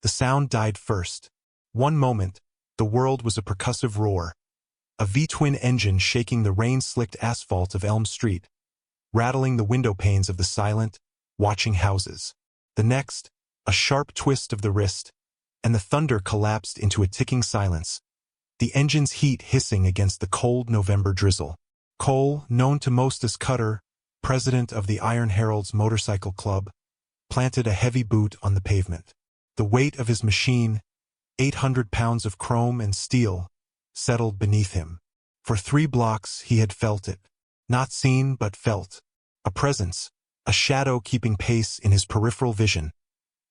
The sound died first. One moment, the world was a percussive roar. A V-twin engine shaking the rain-slicked asphalt of Elm Street, rattling the window panes of the silent, watching houses. The next, a sharp twist of the wrist, and the thunder collapsed into a ticking silence, the engine's heat hissing against the cold November drizzle. Cole, known to most as Cutter, president of the Iron Herald's motorcycle club, planted a heavy boot on the pavement. The weight of his machine, 800 pounds of chrome and steel, settled beneath him. For 3 blocks he had felt it. Not seen but felt. A presence, a shadow keeping pace in his peripheral vision,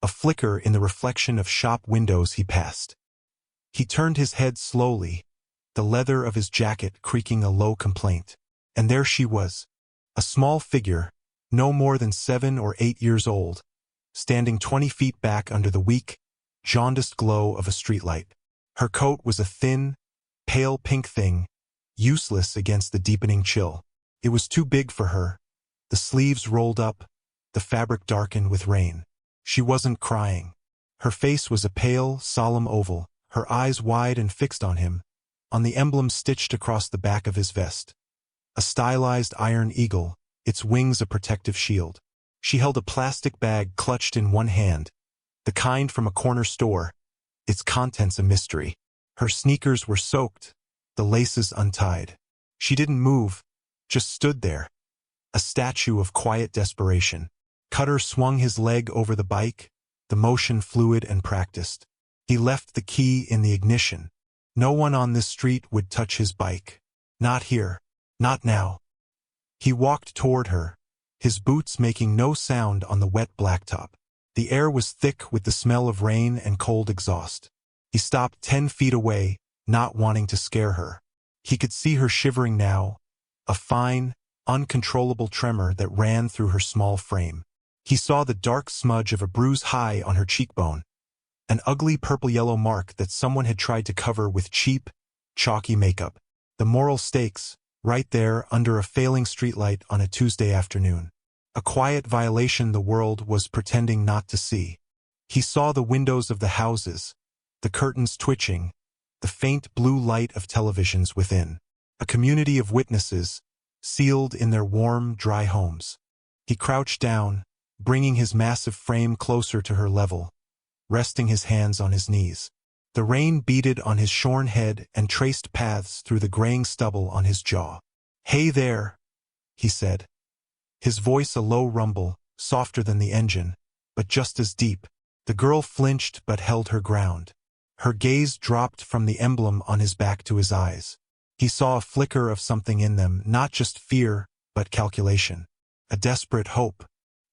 a flicker in the reflection of shop windows he passed. He turned his head slowly, the leather of his jacket creaking a low complaint. And there she was, a small figure, no more than 7 or 8 years old, standing 20 feet back under the weak, jaundiced glow of a streetlight. Her coat was a thin, pale pink thing, useless against the deepening chill. It was too big for her, the sleeves rolled up, the fabric darkened with rain. She wasn't crying. Her face was a pale, solemn oval, her eyes wide and fixed on him, on the emblem stitched across the back of his vest. A stylized iron eagle, its wings a protective shield. She held a plastic bag clutched in one hand, the kind from a corner store, its contents a mystery. Her sneakers were soaked, the laces untied. She didn't move, just stood there, a statue of quiet desperation. Cutter swung his leg over the bike, the motion fluid and practiced. He left the key in the ignition. No one on this street would touch his bike. Not here. Not now. He walked toward her, his boots making no sound on the wet blacktop. The air was thick with the smell of rain and cold exhaust. He stopped 10 feet away, not wanting to scare her. He could see her shivering now, a fine, uncontrollable tremor that ran through her small frame. He saw the dark smudge of a bruise high on her cheekbone, an ugly purple-yellow mark that someone had tried to cover with cheap, chalky makeup. The moral stakes, right there under a failing streetlight on a Tuesday afternoon. A quiet violation the world was pretending not to see. He saw the windows of the houses, the curtains twitching, the faint blue light of televisions within. A community of witnesses, sealed in their warm, dry homes. He crouched down, bringing his massive frame closer to her level, resting his hands on his knees. The rain beaded on his shorn head and traced paths through the graying stubble on his jaw. "Hey there," he said. His voice a low rumble, softer than the engine, but just as deep. The girl flinched but held her ground. Her gaze dropped from the emblem on his back to his eyes. He saw a flicker of something in them, not just fear, but calculation. A desperate hope.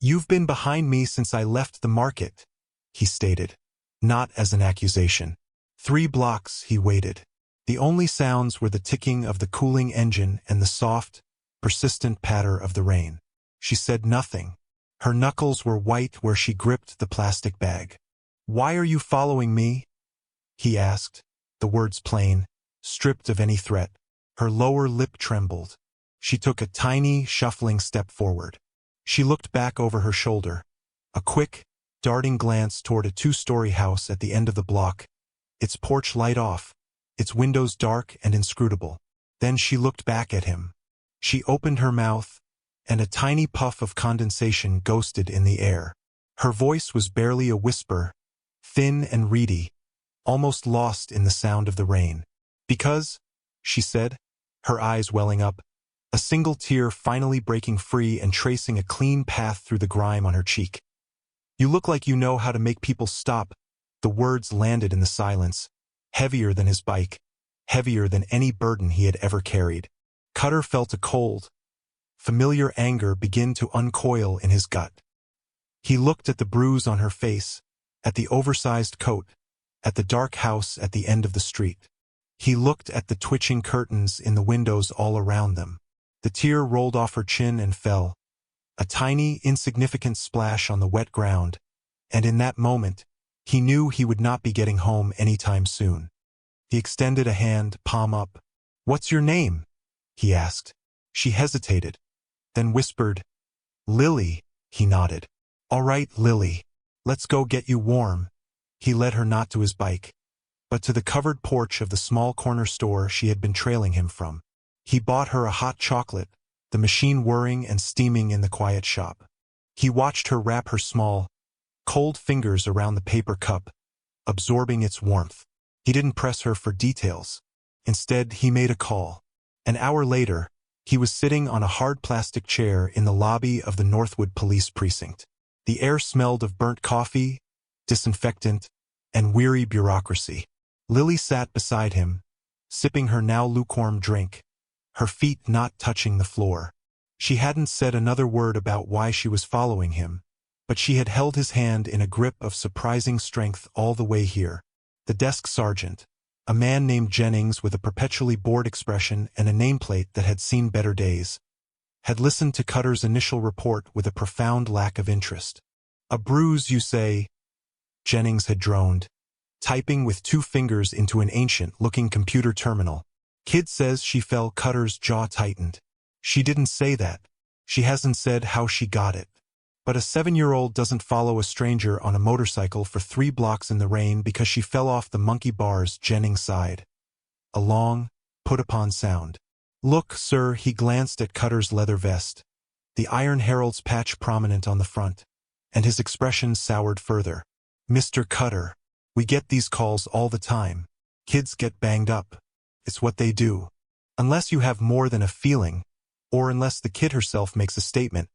"You've been behind me since I left the market," he stated, not as an accusation. 3 blocks he waited. The only sounds were the ticking of the cooling engine and the soft, persistent patter of the rain. She said nothing. Her knuckles were white where she gripped the plastic bag. "Why are you following me?" he asked, the words plain, stripped of any threat. Her lower lip trembled. She took a tiny, shuffling step forward. She looked back over her shoulder, a quick, darting glance toward a 2-story house at the end of the block, its porch light off, its windows dark and inscrutable. Then she looked back at him. She opened her mouth, and a tiny puff of condensation ghosted in the air. Her voice was barely a whisper, thin and reedy, almost lost in the sound of the rain. "Because," she said, her eyes welling up, a single tear finally breaking free and tracing a clean path through the grime on her cheek. "You look like you know how to make people stop." The words landed in the silence, heavier than his bike, heavier than any burden he had ever carried. Cutter felt a cold, familiar anger begin to uncoil in his gut. He looked at the bruise on her face, at the oversized coat, at the dark house at the end of the street. He looked at the twitching curtains in the windows all around them. The tear rolled off her chin and fell, a tiny, insignificant splash on the wet ground, and in that moment, he knew he would not be getting home anytime soon. He extended a hand, palm up. "What's your name?" he asked. She hesitated, then whispered, "Lily." He nodded. "All right, Lily. Let's go get you warm." He led her not to his bike, but to the covered porch of the small corner store she had been trailing him from. He bought her a hot chocolate, the machine whirring and steaming in the quiet shop. He watched her wrap her small, cold fingers around the paper cup, absorbing its warmth. He didn't press her for details. Instead, he made a call. An hour later, he was sitting on a hard plastic chair in the lobby of the Northwood Police Precinct. The air smelled of burnt coffee, disinfectant, and weary bureaucracy. Lily sat beside him, sipping her now lukewarm drink, her feet not touching the floor. She hadn't said another word about why she was following him, but she had held his hand in a grip of surprising strength all the way here. The desk sergeant, a man named Jennings with a perpetually bored expression and a nameplate that had seen better days, had listened to Cutter's initial report with a profound lack of interest. "A bruise, you say?" Jennings had droned, typing with 2 fingers into an ancient-looking computer terminal. "Kid says she fell." Cutter's jaw tightened. "She didn't say that. She hasn't said how she got it. But a 7-year-old doesn't follow a stranger on a motorcycle for 3 blocks in the rain because she fell off the monkey bars." Jennings sighed. A long, put-upon sound. "Look, sir." He glanced at Cutter's leather vest, the Iron Herald's patch prominent on the front, and his expression soured further. "Mr. Cutter, we get these calls all the time. Kids get banged up. It's what they do. Unless you have more than a feeling, or unless the kid herself makes a statement,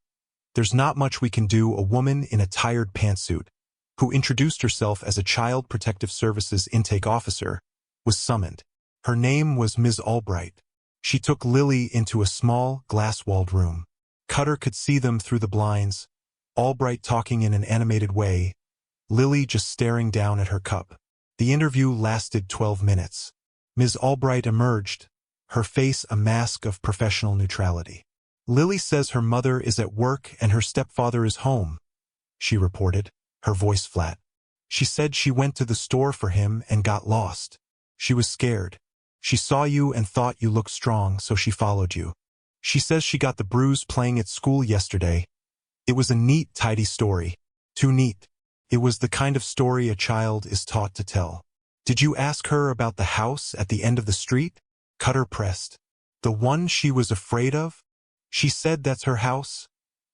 there's not much we can do." A woman in a tired pantsuit, who introduced herself as a Child Protective Services intake officer, was summoned. Her name was Ms. Albright. She took Lily into a small, glass-walled room. Cutter could see them through the blinds, Albright talking in an animated way, Lily just staring down at her cup. The interview lasted 12 minutes. Ms. Albright emerged, her face a mask of professional neutrality. "Lily says her mother is at work and her stepfather is home," she reported, her voice flat. "She said she went to the store for him and got lost. She was scared. She saw you and thought you looked strong, so she followed you. She says she got the bruise playing at school yesterday. It was a neat, tidy story. Too neat. It was the kind of story a child is taught to tell." "Did you ask her about the house at the end of the street?" Cutter pressed. "The one she was afraid of? She said that's her house,"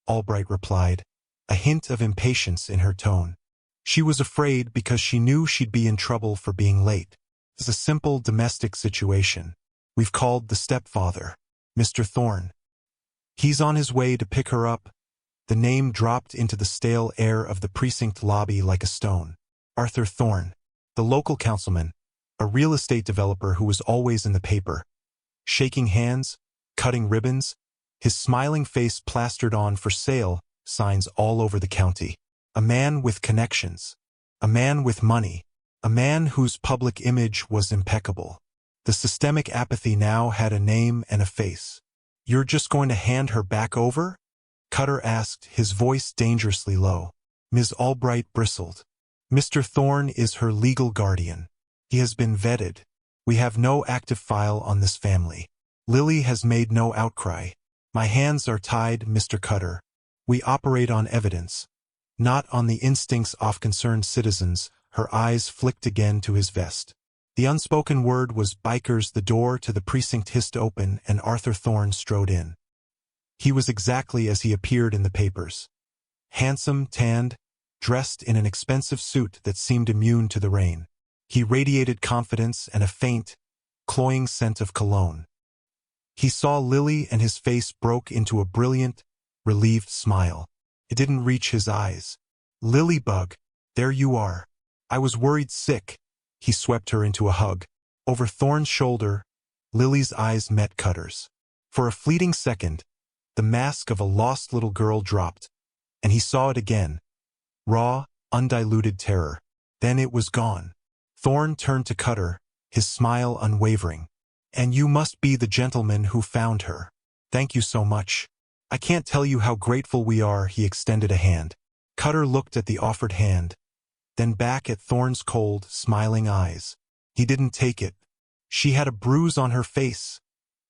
Albright replied, a hint of impatience in her tone. "She was afraid because she knew she'd be in trouble for being late. It's a simple domestic situation. We've called the stepfather, Mr. Thorne. He's on his way to pick her up." The name dropped into the stale air of the precinct lobby like a stone. Arthur Thorne, the local councilman, a real estate developer who was always in the paper. Shaking hands, cutting ribbons, his smiling face plastered on "for sale" signs all over the county. A man with connections. A man with money. A man whose public image was impeccable. The systemic apathy now had a name and a face. "You're just going to hand her back over?" Cutter asked, his voice dangerously low. Ms. Albright bristled. "Mr. Thorne is her legal guardian. He has been vetted. We have no active file on this family. Lily has made no outcry. My hands are tied, Mr. Cutter. We operate on evidence, not on the instincts of concerned citizens." Her eyes flicked again to his vest. The unspoken word was "Bikers." The door to the precinct hissed open and Arthur Thorne strode in. He was exactly as he appeared in the papers. Handsome, tanned, dressed in an expensive suit that seemed immune to the rain. He radiated confidence and a faint, cloying scent of cologne. He saw Lily and his face broke into a brilliant, relieved smile. It didn't reach his eyes. "Lilybug, there you are. I was worried sick." He swept her into a hug. Over Thorne's shoulder, Lily's eyes met Cutter's. For a fleeting second, the mask of a lost little girl dropped, and he saw it again. Raw, undiluted terror. Then it was gone. Thorne turned to Cutter, his smile unwavering. "And you must be the gentleman who found her. Thank you so much. I can't tell you how grateful we are." He extended a hand. Cutter looked at the offered hand, then back at Thorne's cold, smiling eyes. He didn't take it. "She had a bruise on her face,"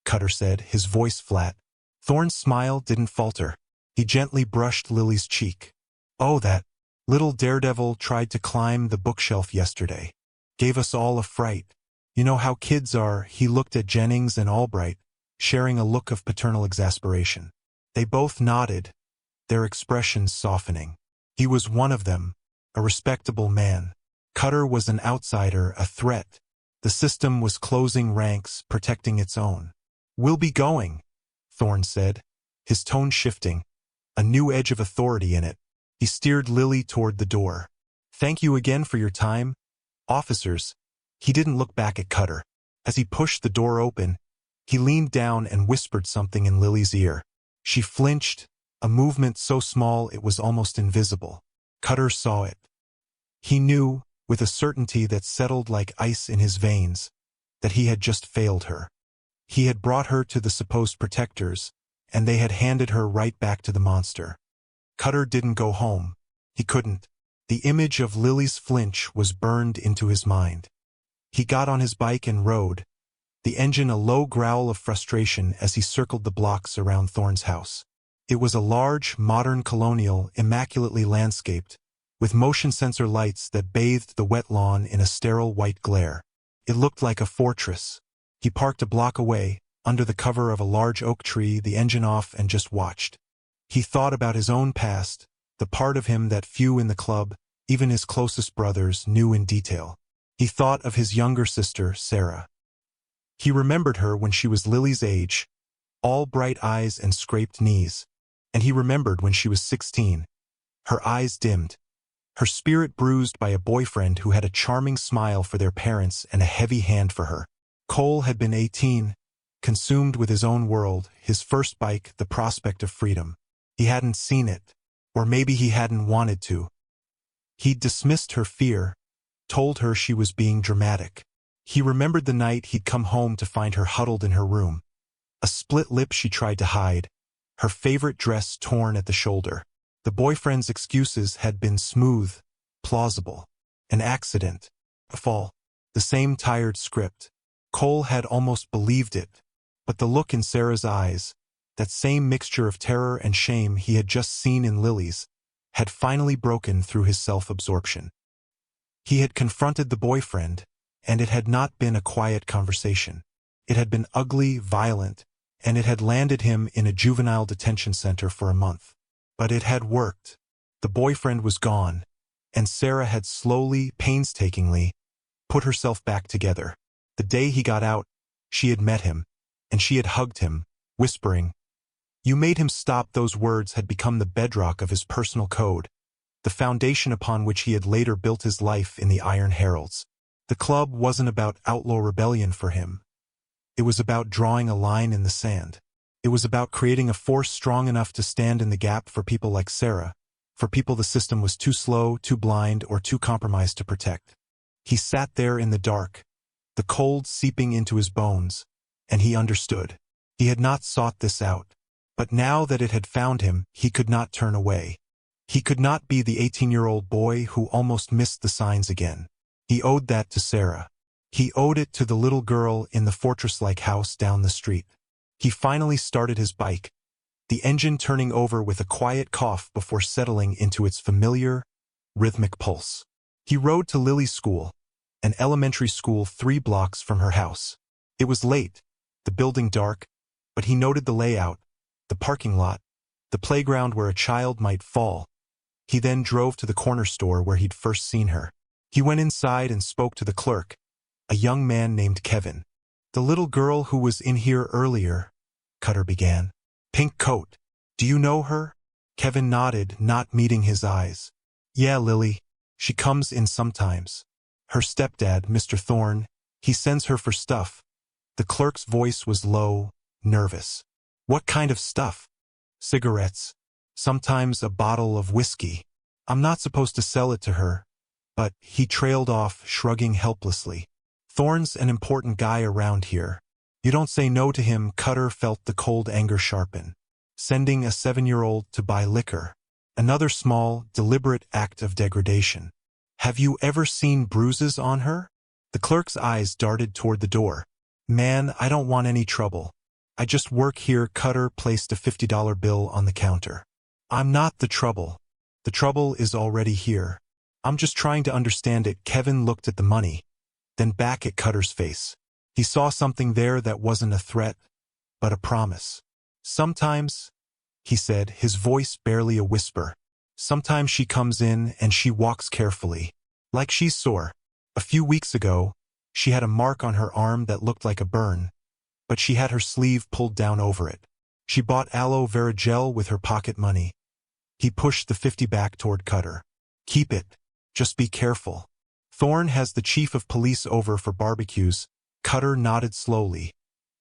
Cutter said, his voice flat. Thorne's smile didn't falter. He gently brushed Lily's cheek. "Oh, that." Little Daredevil tried to climb the bookshelf yesterday. Gave us all a fright. You know how kids are. He looked at Jennings and Albright, sharing a look of paternal exasperation. They both nodded, their expressions softening. He was one of them, a respectable man. Cutter was an outsider, a threat. The system was closing ranks, protecting its own. "We'll be going," Thorne said, his tone shifting, a new edge of authority in it. He steered Lily toward the door. "Thank you again for your time, officers." He didn't look back at Cutter. As he pushed the door open, he leaned down and whispered something in Lily's ear. She flinched, a movement so small it was almost invisible. Cutter saw it. He knew, with a certainty that settled like ice in his veins, that he had just failed her. He had brought her to the supposed protectors, and they had handed her right back to the monster. Cutter didn't go home. He couldn't. The image of Lily's flinch was burned into his mind. He got on his bike and rode, the engine a low growl of frustration as he circled the blocks around Thorne's house. It was a large, modern colonial, immaculately landscaped, with motion sensor lights that bathed the wet lawn in a sterile white glare. It looked like a fortress. He parked a block away, under the cover of a large oak tree, the engine off, and just watched. He thought about his own past, the part of him that few in the club, even his closest brothers, knew in detail. He thought of his younger sister, Sarah. He remembered her when she was Lily's age, all bright eyes and scraped knees. And he remembered when she was 16. Her eyes dimmed, her spirit bruised by a boyfriend who had a charming smile for their parents and a heavy hand for her. Cole had been 18, consumed with his own world, his first bike, the prospect of freedom. He hadn't seen it, or maybe he hadn't wanted to. He'd dismissed her fear, told her she was being dramatic. He remembered the night he'd come home to find her huddled in her room, a split lip she tried to hide, her favorite dress torn at the shoulder. The boyfriend's excuses had been smooth, plausible. An accident, a fall, the same tired script. Cole had almost believed it, but the look in Sarah's eyes, that same mixture of terror and shame he had just seen in Lily's, had finally broken through his self-absorption. He had confronted the boyfriend, and it had not been a quiet conversation. It had been ugly, violent, and it had landed him in a juvenile detention center for a month. But it had worked. The boyfriend was gone, and Sarah had slowly, painstakingly, put herself back together. The day he got out, she had met him, and she had hugged him, whispering, "You made him stop." Those words had become the bedrock of his personal code, the foundation upon which he had later built his life in the Iron Heralds. The club wasn't about outlaw rebellion for him. It was about drawing a line in the sand. It was about creating a force strong enough to stand in the gap for people like Sarah, for people the system was too slow, too blind, or too compromised to protect. He sat there in the dark, the cold seeping into his bones, and he understood. He had not sought this out, but now that it had found him, he could not turn away. He could not be the 18-year-old boy who almost missed the signs again. He owed that to Sarah. He owed it to the little girl in the fortress-like house down the street. He finally started his bike, the engine turning over with a quiet cough before settling into its familiar, rhythmic pulse. He rode to Lily's school, an elementary school 3 blocks from her house. It was late, the building dark, but he noted the layout, the parking lot, the playground where a child might fall. He then drove to the corner store where he'd first seen her. He went inside and spoke to the clerk, a young man named Kevin. "The little girl who was in here earlier," Cutter began. "Pink coat. Do you know her?" Kevin nodded, not meeting his eyes. "Yeah, Lily. She comes in sometimes. Her stepdad, Mr. Thorne, he sends her for stuff." The clerk's voice was low, nervous. "What kind of stuff?" "Cigarettes. Sometimes a bottle of whiskey. I'm not supposed to sell it to her." But he trailed off, shrugging helplessly. "Thorne's an important guy around here. You don't say no to him." Cutter felt the cold anger sharpen. Sending a 7-year-old to buy liquor. Another small, deliberate act of degradation. "Have you ever seen bruises on her?" The clerk's eyes darted toward the door. "Man, I don't want any trouble. I just work here." Cutter placed a $50 bill on the counter. "I'm not the trouble. The trouble is already here. I'm just trying to understand it. Kevin looked at the money, then back at Cutter's face. He saw something there that wasn't a threat, but a promise. Sometimes, he said, his voice barely a whisper, sometimes she comes in and she walks carefully, like she's sore. A few weeks ago, she had a mark on her arm that looked like a burn, but she had her sleeve pulled down over it. She bought aloe vera gel with her pocket money. He pushed the 50 back toward Cutter. Keep it. Just be careful. Thorne has the chief of police over for barbecues. Cutter nodded slowly,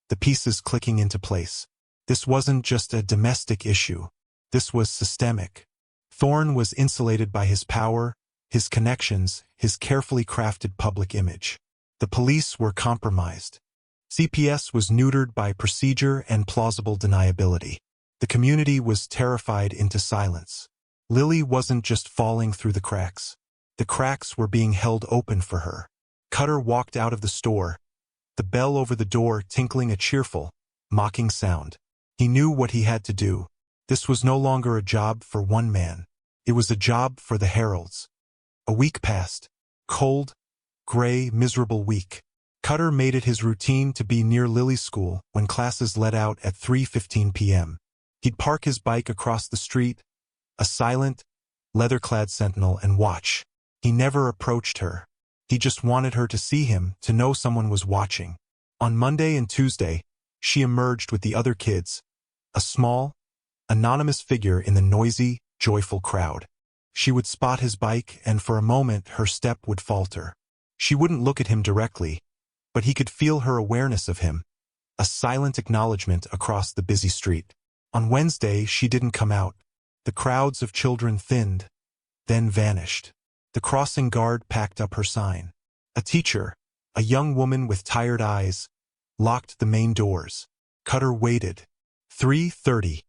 the pieces clicking into place. This wasn't just a domestic issue. This was systemic. Thorne was insulated by his power, his connections, his carefully crafted public image. The police were compromised. CPS was neutered by procedure and plausible deniability. The community was terrified into silence. Lily wasn't just falling through the cracks. The cracks were being held open for her. Cutter walked out of the store, the bell over the door tinkling a cheerful, mocking sound. He knew what he had to do. This was no longer a job for one man. It was a job for the Heralds. A week passed. Cold, gray, miserable week. Cutter made it his routine to be near Lily's school when classes let out at 3:15 p.m. He'd park his bike across the street, a silent, leather-clad sentinel, and watch. He never approached her. He just wanted her to see him, to know someone was watching. On Monday and Tuesday, she emerged with the other kids, a small, anonymous figure in the noisy, joyful crowd. She would spot his bike, and for a moment her step would falter. She wouldn't look at him directly, but he could feel her awareness of him, a silent acknowledgement across the busy street. On Wednesday, she didn't come out. The crowds of children thinned, then vanished. The crossing guard packed up her sign. A teacher, a young woman with tired eyes, locked the main doors. Cutter waited. 3:30.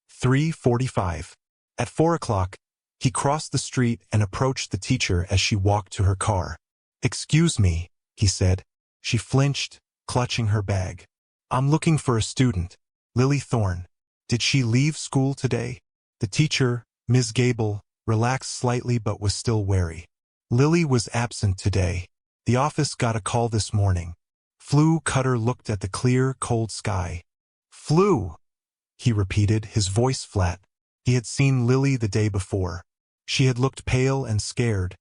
3:45. At 4 o'clock, he crossed the street and approached the teacher as she walked to her car. "Excuse me," he said. She flinched, clutching her bag. "I'm looking for a student, Lily Thorne. Did she leave school today?" The teacher, Ms. Gable, relaxed slightly but was still wary. "Lily was absent today. The office got a call this morning." Flew. Cutter looked at the clear, cold sky. "Flew," he repeated, his voice flat. He had seen Lily the day before. She had looked pale and scared,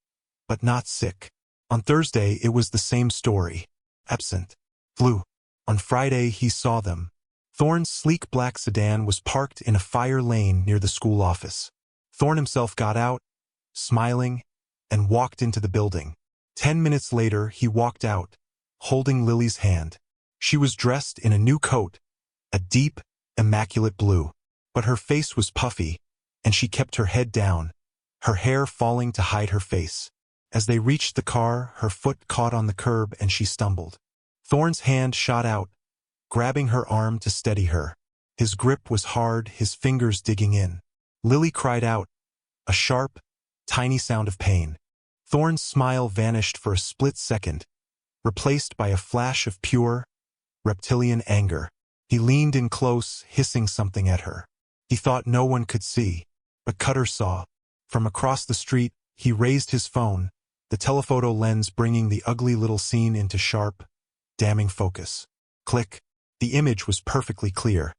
but not sick. On Thursday, it was the same story. Absent. Flew. On Friday, he saw them. Thorne's sleek black sedan was parked in a fire lane near the school office. Thorne himself got out, smiling, and walked into the building. 10 minutes later, he walked out, holding Lily's hand. She was dressed in a new coat, a deep, immaculate blue. But her face was puffy, and she kept her head down, her hair falling to hide her face. As they reached the car, her foot caught on the curb and she stumbled. Thorne's hand shot out, grabbing her arm to steady her. His grip was hard, his fingers digging in. Lily cried out, a sharp, tiny sound of pain. Thorne's smile vanished for a split second, replaced by a flash of pure, reptilian anger. He leaned in close, hissing something at her. He thought no one could see, but Cutter saw. From across the street, he raised his phone, the telephoto lens bringing the ugly little scene into sharp, damning focus. Click. The image was perfectly clear.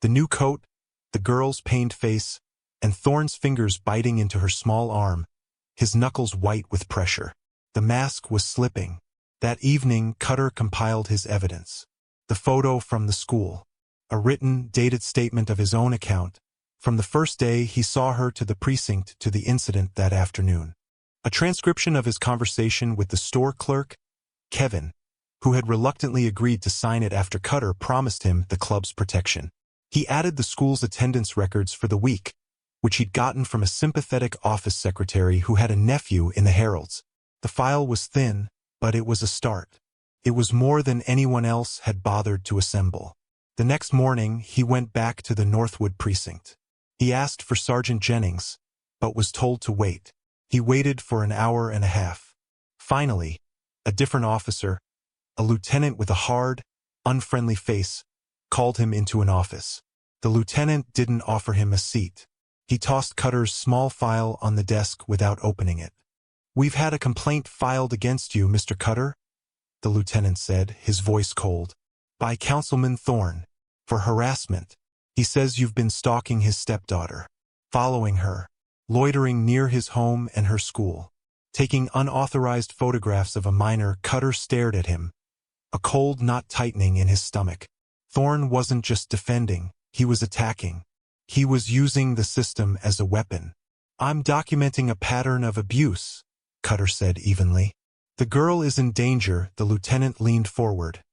The new coat, the girl's pained face, and Thorne's fingers biting into her small arm, his knuckles white with pressure. The mask was slipping. That evening, Cutter compiled his evidence. The photo from the school. A written, dated statement of his own account, from the first day he saw her to the precinct to the incident that afternoon. A transcription of his conversation with the store clerk, Kevin, who had reluctantly agreed to sign it after Cutter promised him the club's protection. He added the school's attendance records for the week, which he'd gotten from a sympathetic office secretary who had a nephew in the Heralds. The file was thin, but it was a start. It was more than anyone else had bothered to assemble. The next morning, he went back to the Northwood precinct. He asked for Sergeant Jennings, but was told to wait. He waited for an hour and a half. Finally, a different officer, a lieutenant with a hard, unfriendly face, called him into an office. The lieutenant didn't offer him a seat. He tossed Cutter's small file on the desk without opening it. "We've had a complaint filed against you, Mr. Cutter," the lieutenant said, his voice cold. "By Councilman Thorne. For harassment. He says you've been stalking his stepdaughter, following her, loitering near his home and her school, taking unauthorized photographs of a minor." Cutter stared at him, a cold knot tightening in his stomach. Thorne wasn't just defending, he was attacking. He was using the system as a weapon. "I'm documenting a pattern of abuse," Cutter said evenly. "The girl is in danger." The lieutenant leaned forward,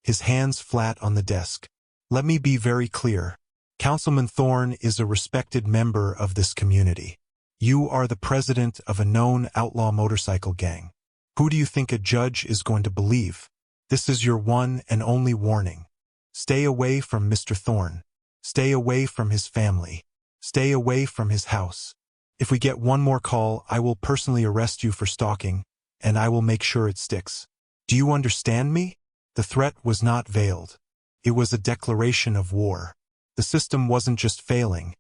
his hands flat on the desk. "Let me be very clear. Councilman Thorne is a respected member of this community. You are the president of a known outlaw motorcycle gang. Who do you think a judge is going to believe? This is your one and only warning. Stay away from Mr. Thorne. Stay away from his family. Stay away from his house. If we get one more call, I will personally arrest you for stalking, and I will make sure it sticks. Do you understand me?" The threat was not veiled. It was a declaration of war. The system wasn't just failing.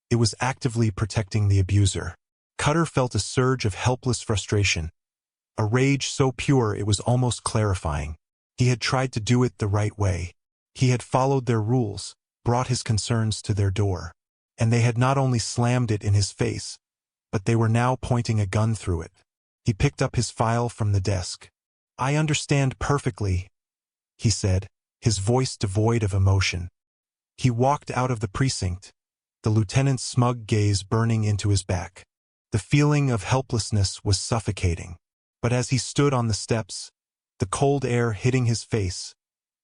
It was actively protecting the abuser. Cutter felt a surge of helpless frustration, a rage so pure it was almost clarifying. He had tried to do it the right way. He had followed their rules, brought his concerns to their door, and they had not only slammed it in his face, but they were now pointing a gun through it. He picked up his file from the desk. "I understand perfectly," he said, his voice devoid of emotion. He walked out of the precinct, the lieutenant's smug gaze burning into his back. The feeling of helplessness was suffocating. But as he stood on the steps, the cold air hitting his face,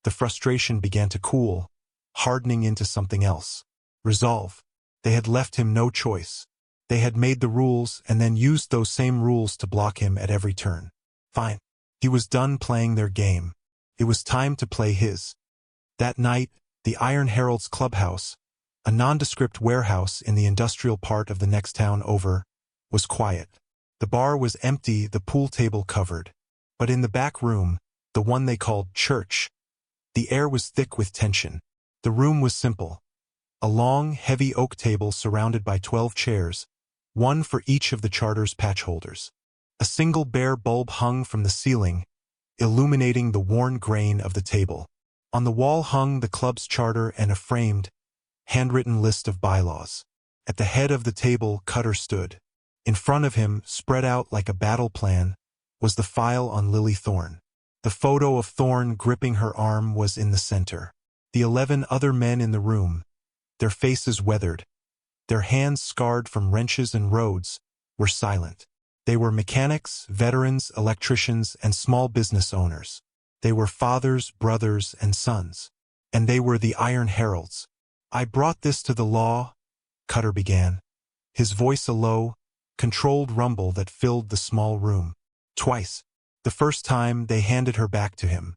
the frustration began to cool, hardening into something else. Resolve. They had left him no choice. They had made the rules and then used those same rules to block him at every turn. Fine. He was done playing their game. It was time to play his. That night, the Iron Herald's clubhouse, a nondescript warehouse in the industrial part of the next town over, was quiet. The bar was empty, the pool table covered. But in the back room, the one they called church, the air was thick with tension. The room was simple. A long, heavy oak table surrounded by 12 chairs, one for each of the charter's patch holders. A single bare bulb hung from the ceiling, illuminating the worn grain of the table. On the wall hung the club's charter and a framed, handwritten list of bylaws. At the head of the table, Cutter stood. In front of him, spread out like a battle plan, was the file on Lily Thorne. The photo of Thorne gripping her arm was in the center. The 11 other men in the room, their faces weathered, their hands scarred from wrenches and roads, were silent. They were mechanics, veterans, electricians, and small business owners. They were fathers, brothers, and sons. And they were the Iron Heralds. "I brought this to the law," Cutter began, his voice a low, controlled rumble that filled the small room. "Twice. The first time, they handed her back to him.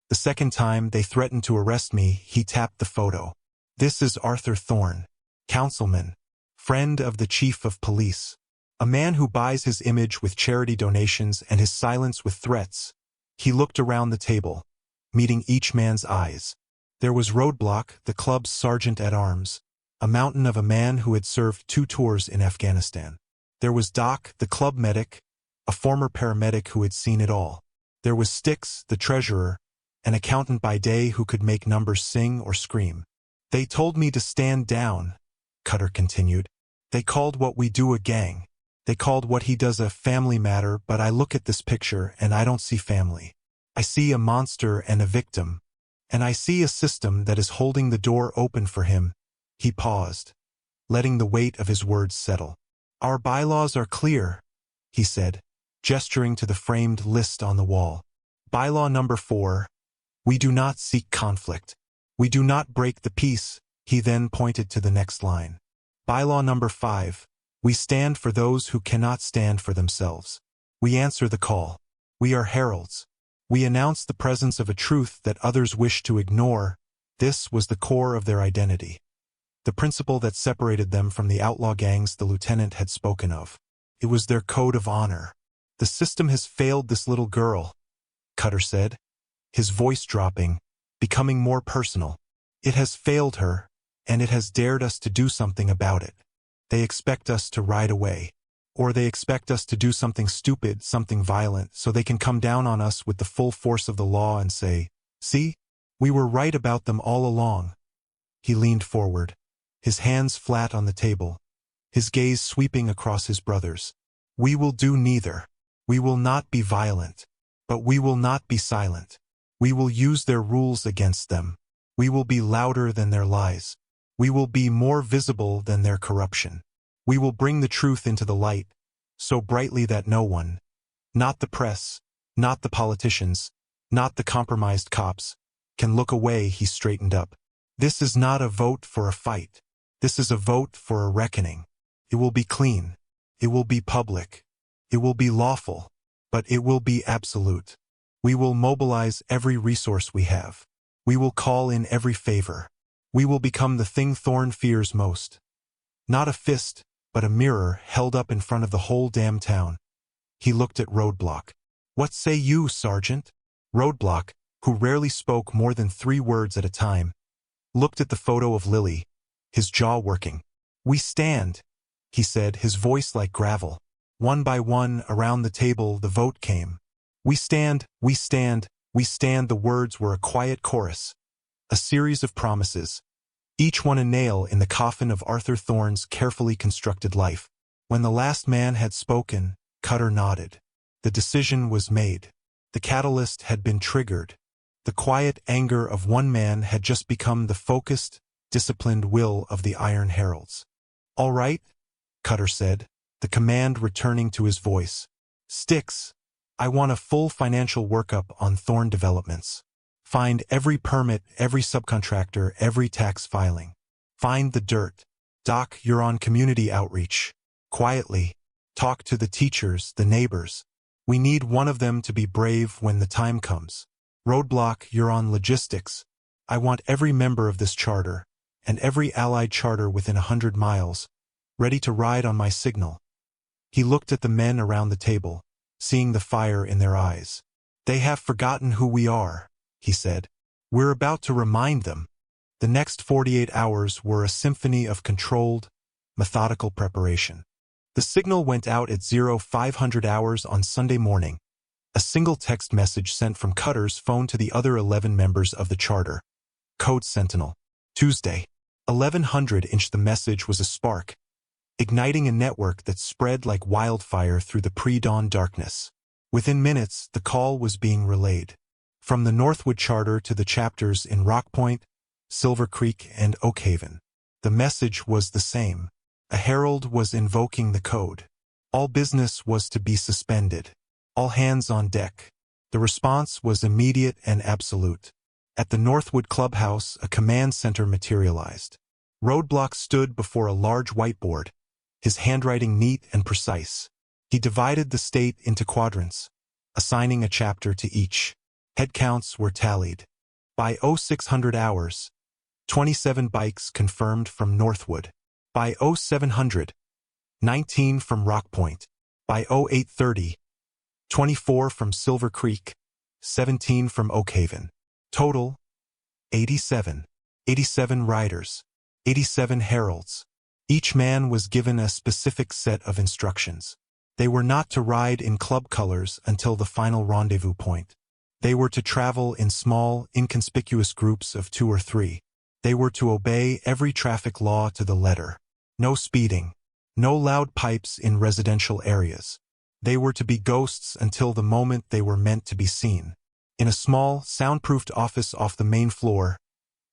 The second time, they threatened to arrest me." He tapped the photo. "This is Arthur Thorne, councilman, friend of the chief of police. A man who buys his image with charity donations and his silence with threats." He looked around the table, meeting each man's eyes. There was Roadblock, the club's sergeant-at-arms, a mountain of a man who had served 2 tours in Afghanistan. There was Doc, the club medic, a former paramedic who had seen it all. There was Styx, the treasurer, an accountant by day who could make numbers sing or scream. "They told me to stand down," Cutter continued. "They called what we do a gang. They called what he does a family matter, but I look at this picture and I don't see family. I see a monster and a victim. And I see a system that is holding the door open for him." He paused, letting the weight of his words settle. "Our bylaws are clear," he said, gesturing to the framed list on the wall. "Bylaw number 4, we do not seek conflict. We do not break the peace." He then pointed to the next line. "Bylaw number 5, we stand for those who cannot stand for themselves. We answer the call. We are heralds. We announce the presence of a truth that others wish to ignore." This was the core of their identity, the principle that separated them from the outlaw gangs the lieutenant had spoken of. It was their code of honor. "The system has failed this little girl," Cutter said, his voice dropping, becoming more personal. "It has failed her, and it has dared us to do something about it. They expect us to ride away. Or they expect us to do something stupid, something violent, so they can come down on us with the full force of the law and say, "See? We were right about them all along." He leaned forward, his hands flat on the table, his gaze sweeping across his brothers. "We will do neither. We will not be violent. But we will not be silent. We will use their rules against them. We will be louder than their lies. We will be more visible than their corruption. We will bring the truth into the light, so brightly that no one, not the press, not the politicians, not the compromised cops, can look away." He straightened up. "This is not a vote for a fight. This is a vote for a reckoning. It will be clean. It will be public. It will be lawful. But it will be absolute. We will mobilize every resource we have. We will call in every favor. We will become the thing Thorn fears most. Not a fist, but a mirror held up in front of the whole damn town." He looked at Roadblock. "What say you, Sergeant?" Roadblock, who rarely spoke more than 3 words at a time, looked at the photo of Lily, his jaw working. "We stand," he said, his voice like gravel. One by one, around the table, the vote came. "We stand, we stand, we stand." The words were a quiet chorus, a series of promises, each one a nail in the coffin of Arthur Thorne's carefully constructed life. When the last man had spoken, Cutter nodded. The decision was made. The catalyst had been triggered. The quiet anger of one man had just become the focused, disciplined will of the Iron Heralds. "All right," Cutter said, the command returning to his voice. "Sticks, I want a full financial workup on Thorn developments. Find every permit, every subcontractor, every tax filing. Find the dirt. Doc, you're on community outreach. Quietly. Talk to the teachers, the neighbors. We need one of them to be brave when the time comes. Roadblock, you're on logistics. I want every member of this charter, and every allied charter within 100 miles, ready to ride on my signal." He looked at the men around the table, seeing the fire in their eyes. "They have forgotten who we are," he said. "We're about to remind them." The next 48 hours were a symphony of controlled, methodical preparation. The signal went out at 0500 hours on Sunday morning. A single text message sent from Cutter's phone to the other 11 members of the charter. Code Sentinel. Tuesday. 1100. The message was a spark, igniting a network that spread like wildfire through the pre-dawn darkness. Within minutes, the call was being relayed. From the Northwood Charter to the chapters in Rockpoint, Silver Creek, and Oakhaven. The message was the same. A herald was invoking the code. All business was to be suspended. All hands on deck. The response was immediate and absolute. At the Northwood Clubhouse, a command center materialized. Roadblock stood before a large whiteboard, his handwriting neat and precise. He divided the state into quadrants, assigning a chapter to each. Headcounts were tallied. By 0600 hours, 27 bikes confirmed from Northwood. By 0700, 19 from Rockpoint. By 0830, 24 from Silver Creek, 17 from Oakhaven. Total, 87. 87 riders. 87 heralds. Each man was given a specific set of instructions. They were not to ride in club colors until the final rendezvous point. They were to travel in small, inconspicuous groups of 2 or 3. They were to obey every traffic law to the letter. No speeding. No loud pipes in residential areas. They were to be ghosts until the moment they were meant to be seen. In a small, soundproofed office off the main floor,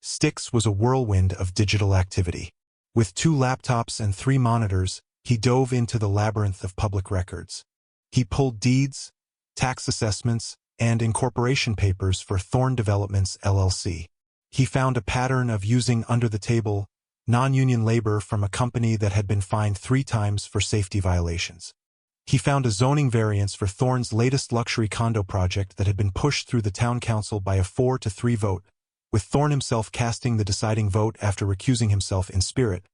Styx was a whirlwind of digital activity. With 2 laptops and 3 monitors, he dove into the labyrinth of public records. He pulled deeds, tax assessments, and incorporation papers for Thorn Developments LLC. He found a pattern of using under-the-table, non-union labor from a company that had been fined 3 times for safety violations. He found a zoning variance for Thorn's latest luxury condo project that had been pushed through the town council by a 4-3 vote, with Thorn himself casting the deciding vote after recusing himself in spirit.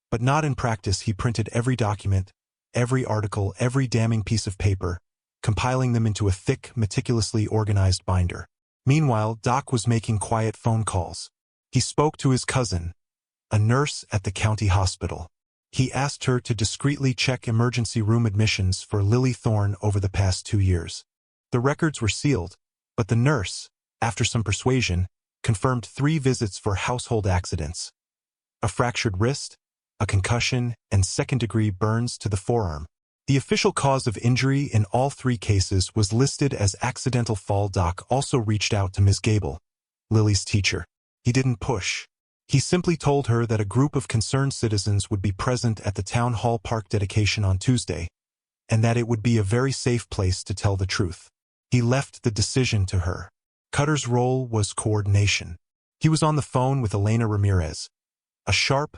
But not in practice. He printed every document, every article, every damning piece of paper, compiling them into a thick, meticulously organized binder. Meanwhile, Doc was making quiet phone calls. He spoke to his cousin, a nurse at the county hospital. He asked her to discreetly check emergency room admissions for Lily Thorne over the past 2 years. The records were sealed, but the nurse, after some persuasion, confirmed 3 visits for household accidents: a fractured wrist, a concussion, and second-degree burns to the forearm. The official cause of injury in all 3 cases was listed as accidental fall. Doc also reached out to Ms. Gable, Lily's teacher. He didn't push. He simply told her that a group of concerned citizens would be present at the Town Hall Park dedication on Tuesday, and that it would be a very safe place to tell the truth. He left the decision to her. Cutter's role was coordination. He was on the phone with Elena Ramirez, a sharp,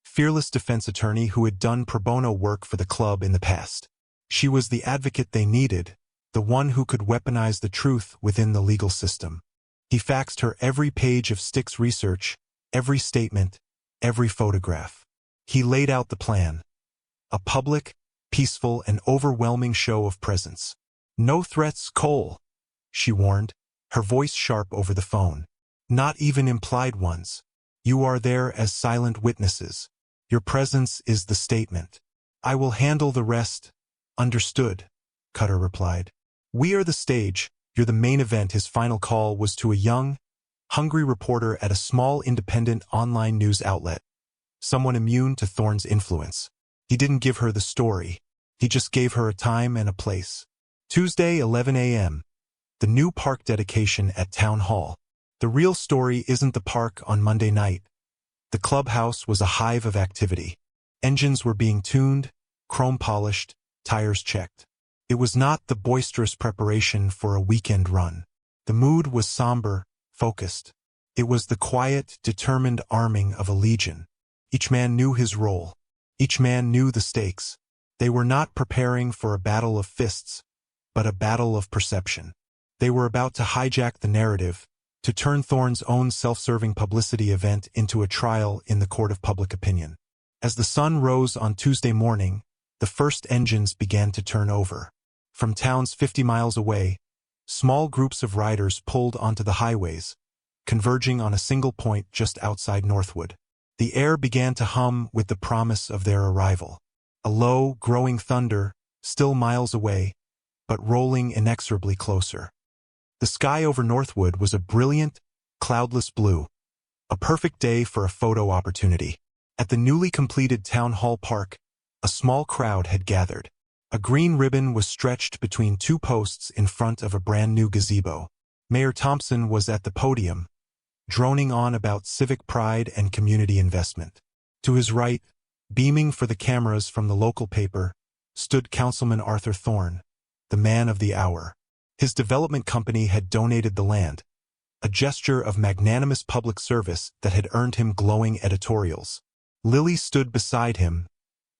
fearless defense attorney who had done pro bono work for the club in the past. She was the advocate they needed, the one who could weaponize the truth within the legal system. He faxed her every page of Styx research, every statement, every photograph. He laid out the plan. A public, peaceful, and overwhelming show of presence. "No threats, Cole," she warned, her voice sharp over the phone. "Not even implied ones. You are there as silent witnesses. Your presence is the statement. I will handle the rest." "Understood," Cutter replied. "We are the stage, you're the main event." His final call was to a young, hungry reporter at a small independent online news outlet, someone immune to Thorne's influence. He didn't give her the story. He just gave her a time and a place. Tuesday, 11 a.m. The new park dedication at Town Hall. The real story isn't the park on Monday night. The clubhouse was a hive of activity. Engines were being tuned, chrome polished, tires checked. It was not the boisterous preparation for a weekend run. The mood was somber, focused. It was the quiet, determined arming of a legion. Each man knew his role. Each man knew the stakes. They were not preparing for a battle of fists, but a battle of perception. They were about to hijack the narrative, to turn Thorne's own self-serving publicity event into a trial in the court of public opinion. As the sun rose on Tuesday morning, the first engines began to turn over. From towns 50 miles away, small groups of riders pulled onto the highways, converging on a single point just outside Northwood. The air began to hum with the promise of their arrival. A low, growing thunder, still miles away, but rolling inexorably closer. The sky over Northwood was a brilliant, cloudless blue, a perfect day for a photo opportunity. At the newly completed Town Hall Park, a small crowd had gathered. A green ribbon was stretched between 2 posts in front of a brand-new gazebo. Mayor Thompson was at the podium, droning on about civic pride and community investment. To his right, beaming for the cameras from the local paper, stood Councilman Arthur Thorne, the man of the hour. His development company had donated the land, a gesture of magnanimous public service that had earned him glowing editorials. Lily stood beside him,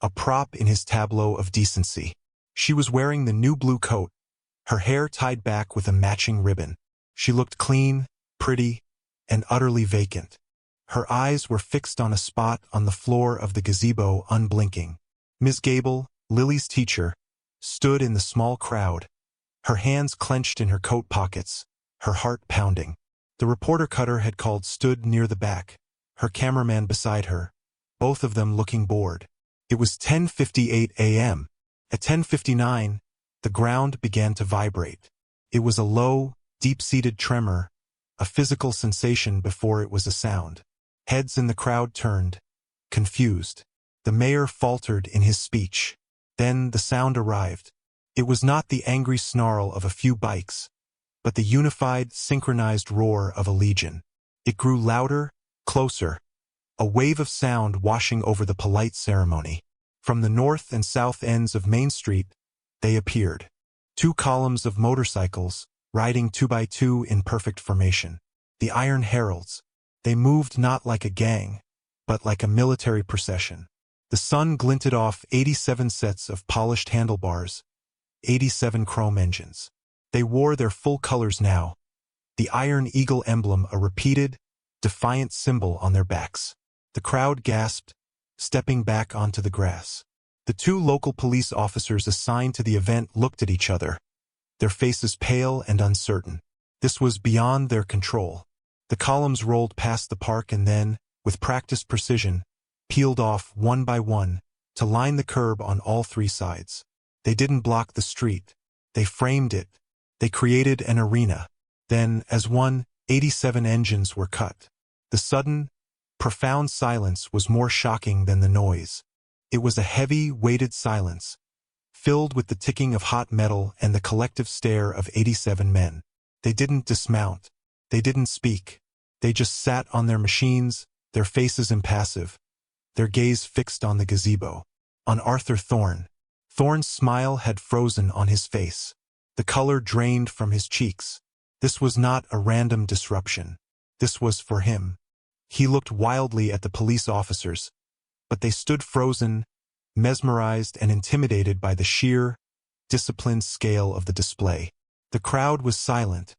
a prop in his tableau of decency. She was wearing the new blue coat, her hair tied back with a matching ribbon. She looked clean, pretty, and utterly vacant. Her eyes were fixed on a spot on the floor of the gazebo, unblinking. Ms. Gable, Lily's teacher, stood in the small crowd, her hands clenched in her coat pockets, her heart pounding. The reporter Cutter had called stood near the back, her cameraman beside her, both of them looking bored. It was 10:58 a.m. At 10:59, the ground began to vibrate. It was a low, deep-seated tremor, a physical sensation before it was a sound. Heads in the crowd turned, confused. The mayor faltered in his speech. Then the sound arrived. It was not the angry snarl of a few bikes, but the unified, synchronized roar of a legion. It grew louder, closer, a wave of sound washing over the polite ceremony. From the north and south ends of Main Street, they appeared. 2 columns of motorcycles, riding 2 by 2 in perfect formation. The Iron Heralds. They moved not like a gang, but like a military procession. The sun glinted off 87 sets of polished handlebars, 87 chrome engines. They wore their full colors now, the Iron Eagle emblem a repeated, defiant symbol on their backs. The crowd gasped, stepping back onto the grass. The 2 local police officers assigned to the event looked at each other, their faces pale and uncertain. This was beyond their control. The columns rolled past the park and then, with practiced precision, peeled off one by one, to line the curb on all three sides. They didn't block the street. They framed it. They created an arena. Then, as 87 engines were cut. The sudden, profound silence was more shocking than the noise. It was a heavy, weighted silence, filled with the ticking of hot metal and the collective stare of 87 men. They didn't dismount. They didn't speak. They just sat on their machines, their faces impassive, their gaze fixed on the gazebo. On Arthur Thorne. Thorne's smile had frozen on his face. The color drained from his cheeks. This was not a random disruption. This was for him. He looked wildly at the police officers, but they stood frozen, mesmerized and intimidated by the sheer, disciplined scale of the display. The crowd was silent,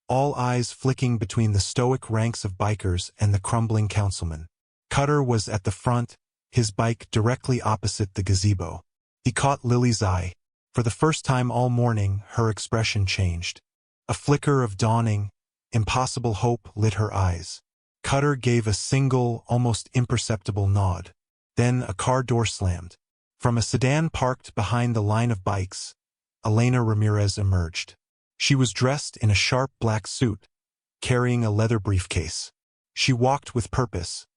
all eyes flicking between the stoic ranks of bikers and the crumbling councilman. Cutter was at the front, his bike directly opposite the gazebo. He caught Lily's eye. For the first time all morning, her expression changed. A flicker of dawning, impossible hope lit her eyes. Cutter gave a single, almost imperceptible nod. Then a car door slammed. From a sedan parked behind the line of bikes, Elena Ramirez emerged. She was dressed in a sharp black suit, carrying a leather briefcase. She walked with purpose,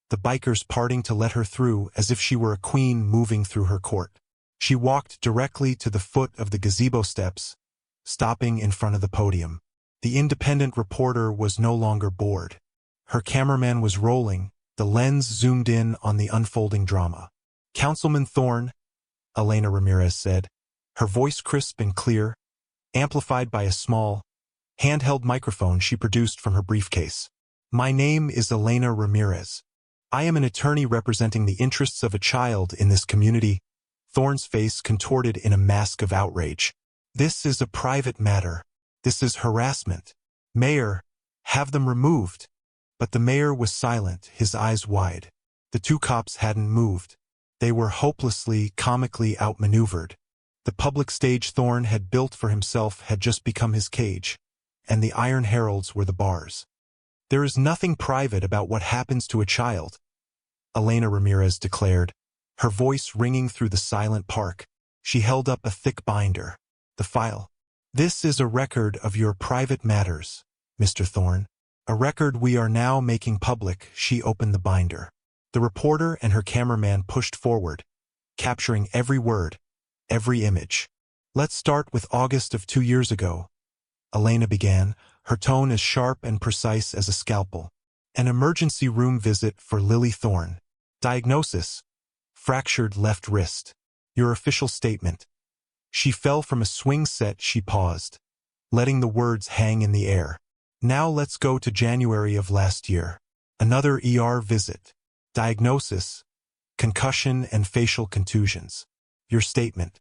the bikers parting to let her through as if she were a queen moving through her court. She walked directly to the foot of the gazebo steps, stopping in front of the podium. The independent reporter was no longer bored. Her cameraman was rolling, the lens zoomed in on the unfolding drama. "Councilman Thorne," Elena Ramirez said, her voice crisp and clear, amplified by a small, handheld microphone she produced from her briefcase. "My name is Elena Ramirez. I am an attorney representing the interests of a child in this community." Thorne's face contorted in a mask of outrage. "This is a private matter. This is harassment. Mayor, have them removed." But the mayor was silent, his eyes wide. The two cops hadn't moved. They were hopelessly, comically outmaneuvered. The public stage Thorne had built for himself had just become his cage, and the iron heralds were the bars. "There is nothing private about what happens to a child," Elena Ramirez declared, her voice ringing through the silent park. She held up a thick binder. "The file. This is a record of your private matters, Mr. Thorne. A record we are now making public." She opened the binder. The reporter and her cameraman pushed forward, capturing every word, every image. "Let's start with August of 2 years ago," Elena began, her tone as sharp and precise as a scalpel. "An emergency room visit for Lily Thorne. Diagnosis: fractured left wrist. Your official statement." She fell from a swing set. She paused, letting the words hang in the air. "Now let's go to January of last year. Another ER visit. Diagnosis: concussion and facial contusions. Your statement."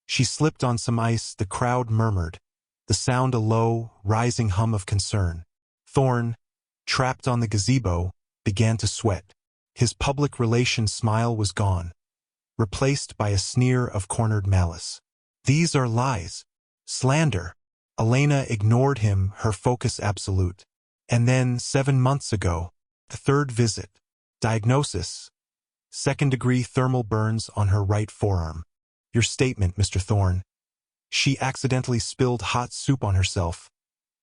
She slipped on some ice. The crowd murmured, the sound a low, rising hum of concern. Thorne, trapped on the gazebo, began to sweat. His public relations smile was gone, replaced by a sneer of cornered malice. "These are lies. Slander." Elena ignored him, her focus absolute. "And then, 7 months ago, the third visit. Diagnosis: second-degree thermal burns on her right forearm. Your statement, Mr. Thorne." She accidentally spilled hot soup on herself.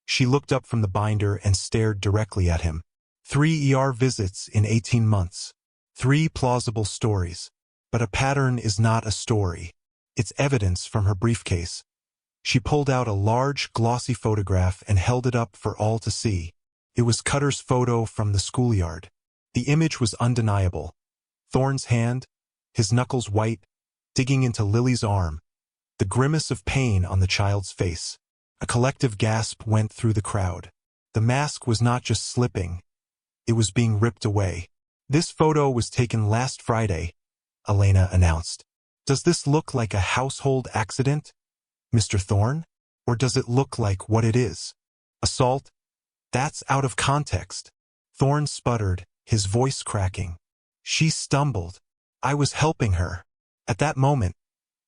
She looked up from the binder and stared directly at him. 3 ER visits in 18 months. 3 plausible stories. But a pattern is not a story. It's evidence. From her briefcase, she pulled out a large, glossy photograph and held it up for all to see. It was Cutter's photo from the schoolyard. The image was undeniable. Thorne's hand, his knuckles white, digging into Lily's arm, the grimace of pain on the child's face. A collective gasp went through the crowd. The mask was not just slipping, it was being ripped away. "This photo was taken last Friday," Elena announced. "Does this look like a household accident, Mr. Thorne? Or does it look like what it is? Assault? That's out of context." Thorne sputtered, his voice cracking. "She stumbled. I was helping her." At that moment,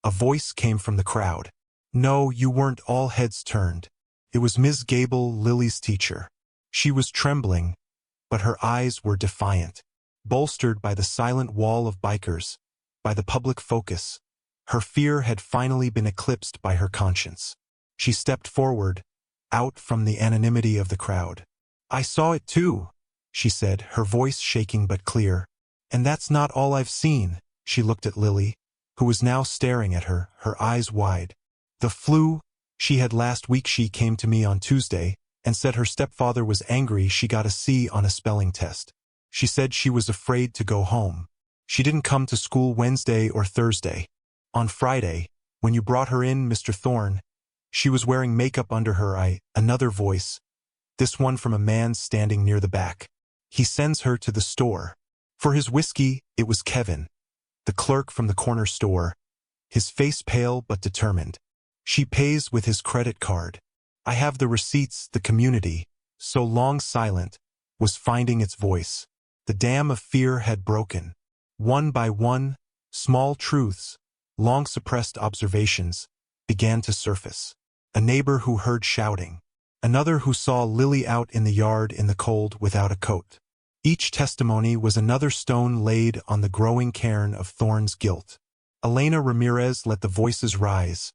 a voice came from the crowd. "No, you weren't." All heads turned. It was Ms. Gable, Lily's teacher. She was trembling, but her eyes were defiant. Bolstered by the silent wall of bikers, by the public focus. Her fear had finally been eclipsed by her conscience. She stepped forward, out from the anonymity of the crowd. "I saw it too," she said, her voice shaking but clear. "And that's not all I've seen." She looked at Lily, who was now staring at her, her eyes wide. "The flu she had last week. She came to me on Tuesday and said her stepfather was angry she got a C on a spelling test. She said she was afraid to go home. She didn't come to school Wednesday or Thursday. On Friday, when you brought her in, Mr. Thorne, she was wearing makeup under her eye." Another voice, this one from a man standing near the back. "He sends her to the store for his whiskey." It was Kevin, the clerk from the corner store, his face pale but determined. "She pays with his credit card. I have the receipts." The community, so long silent, was finding its voice. The dam of fear had broken. One by one, small truths, long suppressed observations, began to surface. A neighbor who heard shouting. Another who saw Lily out in the yard in the cold without a coat. Each testimony was another stone laid on the growing cairn of Thorne's guilt. Elena Ramirez let the voices rise,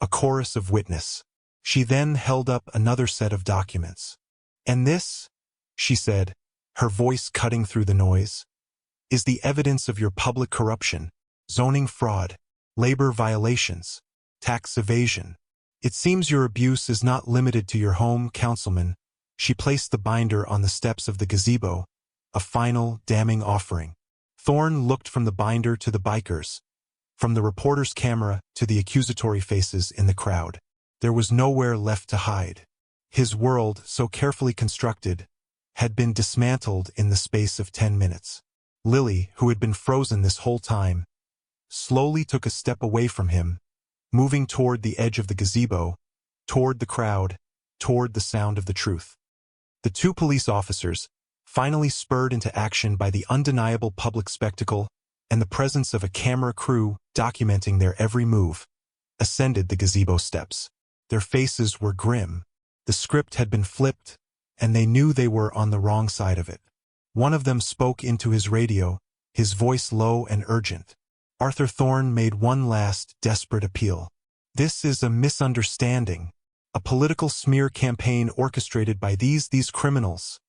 a chorus of witness. She then held up another set of documents. "And this," she said, her voice cutting through the noise, "is the evidence of your public corruption, zoning fraud, labor violations, tax evasion. It seems your abuse is not limited to your home, councilman." She placed the binder on the steps of the gazebo, a final, damning offering. Thorne looked from the binder to the bikers, from the reporter's camera to the accusatory faces in the crowd. There was nowhere left to hide. His world, so carefully constructed, had been dismantled in the space of 10 minutes. Lily, who had been frozen this whole time, slowly took a step away from him, moving toward the edge of the gazebo, toward the crowd, toward the sound of the truth. The two police officers, finally spurred into action by the undeniable public spectacle and the presence of a camera crew documenting their every move, ascended the gazebo steps. Their faces were grim. The script had been flipped, and they knew they were on the wrong side of it. One of them spoke into his radio, his voice low and urgent. Arthur Thorne made one last, desperate appeal. "This is a misunderstanding, a political smear campaign orchestrated by these criminals,"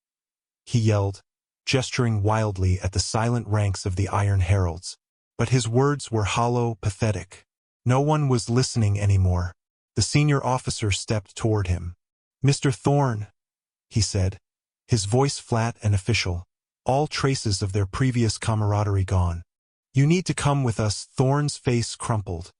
he yelled, gesturing wildly at the silent ranks of the Iron Heralds. But his words were hollow, pathetic. No one was listening anymore. The senior officer stepped toward him. "Mr. Thorne," he said, his voice flat and official, all traces of their previous camaraderie gone. "You need to come with us." Thorne's face crumpled,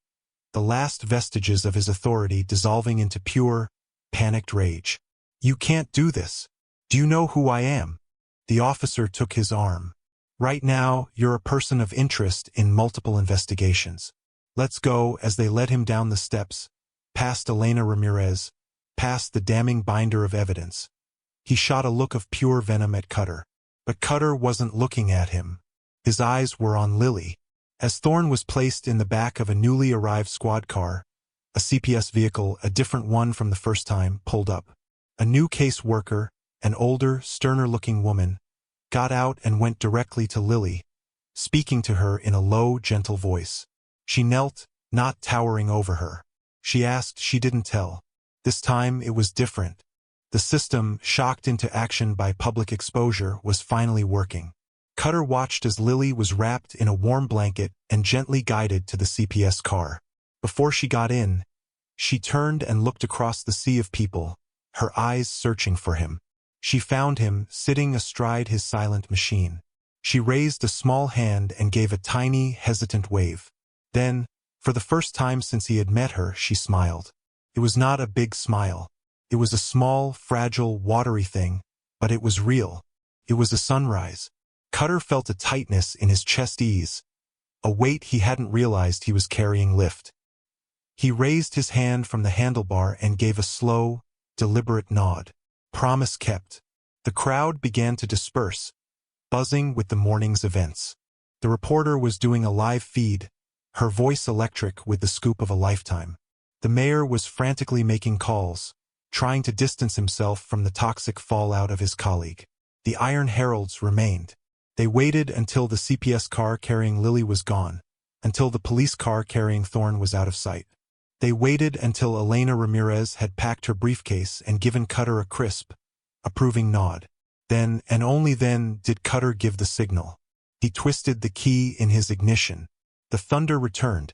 the last vestiges of his authority dissolving into pure, panicked rage. "You can't do this. Do you know who I am?" The officer took his arm. "Right now, you're a person of interest in multiple investigations. Let's go." As they led him down the steps, past Elena Ramirez, past the damning binder of evidence, he shot a look of pure venom at Cutter. But Cutter wasn't looking at him. His eyes were on Lily. As Thorne was placed in the back of a newly arrived squad car, a CPS vehicle, a different one from the first time, pulled up. A new case worker, an older, sterner-looking woman, got out and went directly to Lily, speaking to her in a low, gentle voice. She knelt, not towering over her. She asked, she didn't tell. This time it was different. The system, shocked into action by public exposure, was finally working. Cutter watched as Lily was wrapped in a warm blanket and gently guided to the CPS car. Before she got in, she turned and looked across the sea of people, her eyes searching for him. She found him sitting astride his silent machine. She raised a small hand and gave a tiny, hesitant wave. Then, for the first time since he had met her, she smiled. It was not a big smile. It was a small, fragile, watery thing, but it was real. It was a sunrise. Cutter felt a tightness in his chest ease, a weight he hadn't realized he was carrying lift. He raised his hand from the handlebar and gave a slow, deliberate nod. Promise kept. The crowd began to disperse, buzzing with the morning's events. The reporter was doing a live feed, her voice electric with the scoop of a lifetime. The mayor was frantically making calls, trying to distance himself from the toxic fallout of his colleague. The Iron Heralds remained. They waited until the CPS car carrying Lily was gone, until the police car carrying Thorne was out of sight. They waited until Elena Ramirez had packed her briefcase and given Cutter a crisp, approving nod. Then, and only then, did Cutter give the signal. He twisted the key in his ignition. The thunder returned,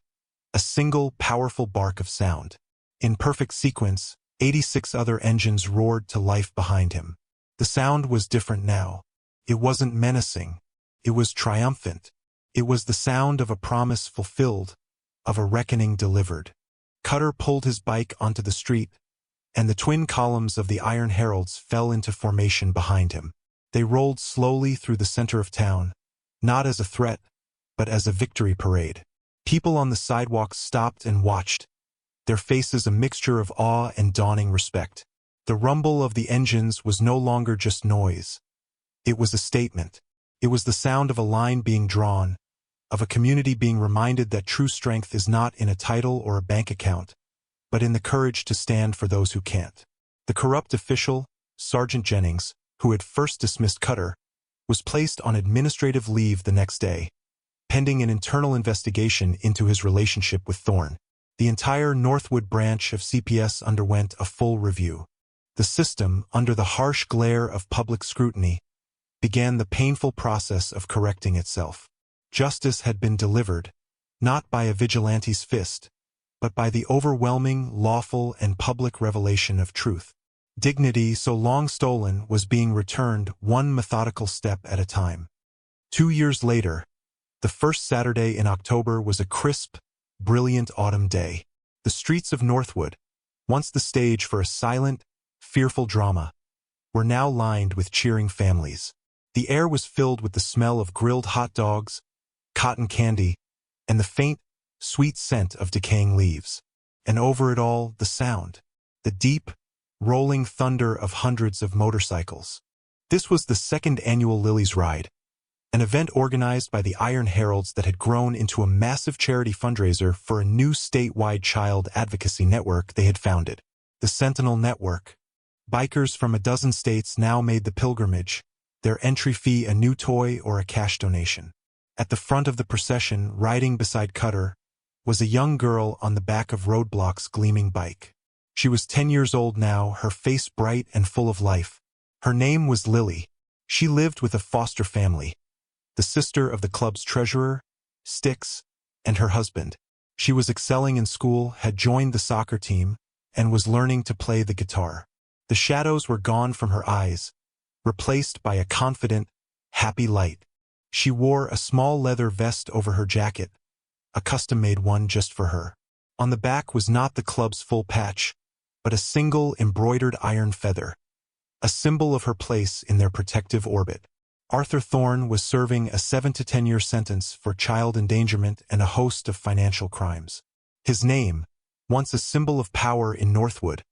a single, powerful bark of sound. In perfect sequence, 86 other engines roared to life behind him. The sound was different now. It wasn't menacing. It was triumphant. It was the sound of a promise fulfilled, of a reckoning delivered. Cutter pulled his bike onto the street, and the twin columns of the Iron Heralds fell into formation behind him. They rolled slowly through the center of town, not as a threat, but as a victory parade. People on the sidewalks stopped and watched, their faces a mixture of awe and dawning respect. The rumble of the engines was no longer just noise. It was a statement. It was the sound of a line being drawn, of a community being reminded that true strength is not in a title or a bank account, but in the courage to stand for those who can't. The corrupt official, Sergeant Jennings, who had first dismissed Cutter, was placed on administrative leave the next day, pending an internal investigation into his relationship with Thorne. The entire Northwood branch of CPS underwent a full review. The system, under the harsh glare of public scrutiny, began the painful process of correcting itself. Justice had been delivered, not by a vigilante's fist, but by the overwhelming, lawful, and public revelation of truth. Dignity so long stolen was being returned one methodical step at a time. 2 years later, the first Saturday in October was a crisp, brilliant autumn day. The streets of Northwood, once the stage for a silent, fearful drama, were now lined with cheering families. The air was filled with the smell of grilled hot dogs, cotton candy, and the faint, sweet scent of decaying leaves. And over it all, the sound, the deep, rolling thunder of hundreds of motorcycles. This was the second annual Lily's Ride, an event organized by the Iron Heralds that had grown into a massive charity fundraiser for a new statewide child advocacy network they had founded, the Sentinel Network. Bikers from a dozen states now made the pilgrimage, their entry fee a new toy or a cash donation. At the front of the procession, riding beside Cutter, was a young girl on the back of Roadblock's gleaming bike. She was 10 years old now, her face bright and full of life. Her name was Lily. She lived with a foster family, the sister of the club's treasurer, Styx, and her husband. She was excelling in school, had joined the soccer team, and was learning to play the guitar. The shadows were gone from her eyes, replaced by a confident, happy light. She wore a small leather vest over her jacket, a custom-made one just for her. On the back was not the club's full patch, but a single embroidered iron feather, a symbol of her place in their protective orbit. Arthur Thorne was serving a 7 to 10 year sentence for child endangerment and a host of financial crimes. His name, once a symbol of power in Northwood,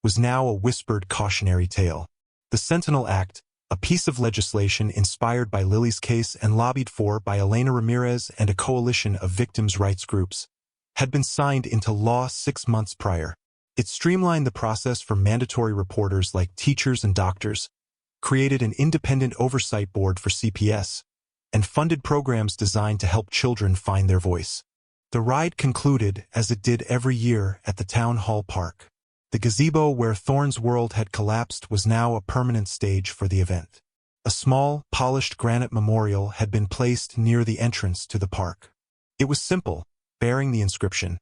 was now a whispered cautionary tale. The Sentinel Act, a piece of legislation inspired by Lily's case and lobbied for by Elena Ramirez and a coalition of victims' rights groups, had been signed into law 6 months prior. It streamlined the process for mandatory reporters like teachers and doctors, created an independent oversight board for CPS, and funded programs designed to help children find their voice. The ride concluded, as it did every year, at the Town Hall Park. The gazebo where Thorne's world had collapsed was now a permanent stage for the event. A small, polished granite memorial had been placed near the entrance to the park. It was simple, bearing the inscription,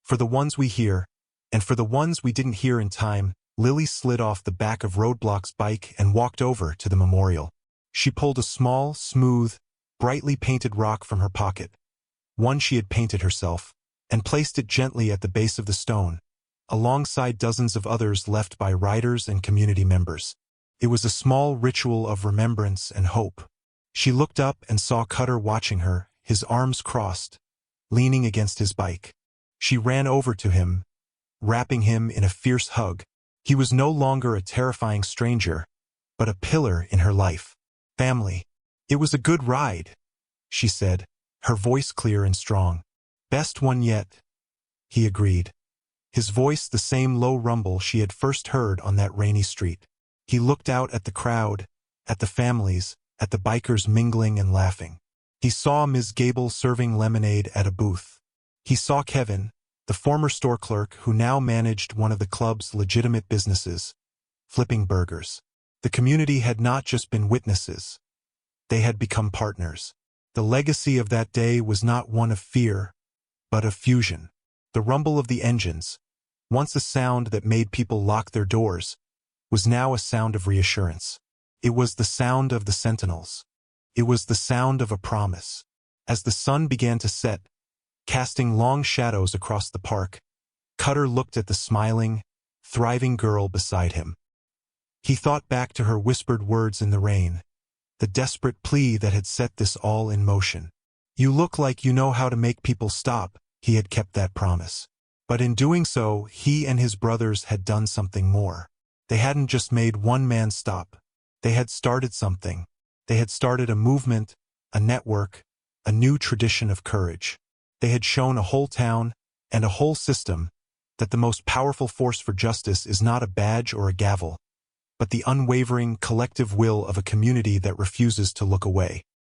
"For the ones we hear, and for the ones we didn't hear in time." Lily slid off the back of Roadblock's bike and walked over to the memorial. She pulled a small, smooth, brightly painted rock from her pocket, one she had painted herself, and placed it gently at the base of the stone, alongside dozens of others left by riders and community members. It was a small ritual of remembrance and hope. She looked up and saw Cutter watching her, his arms crossed, leaning against his bike. She ran over to him, wrapping him in a fierce hug. He was no longer a terrifying stranger, but a pillar in her life. "Family. It was a good ride," she said, her voice clear and strong. "Best one yet," he agreed, his voice the same low rumble she had first heard on that rainy street. He looked out at the crowd, at the families, at the bikers mingling and laughing. He saw Ms. Gable serving lemonade at a booth. He saw Kevin, the former store clerk who now managed one of the club's legitimate businesses, flipping burgers. The community had not just been witnesses. They had become partners. The legacy of that day was not one of fear, but of fusion. The rumble of the engines, once a sound that made people lock their doors, was now a sound of reassurance. It was the sound of the sentinels. It was the sound of a promise. As the sun began to set, casting long shadows across the park, Cutter looked at the smiling, thriving girl beside him. He thought back to her whispered words in the rain, the desperate plea that had set this all in motion. "You look like you know how to make people stop." He had kept that promise. But in doing so, he and his brothers had done something more. They hadn't just made one man stop. They had started something. They had started a movement, a network, a new tradition of courage. They had shown a whole town and a whole system that the most powerful force for justice is not a badge or a gavel, but the unwavering collective will of a community that refuses to look away.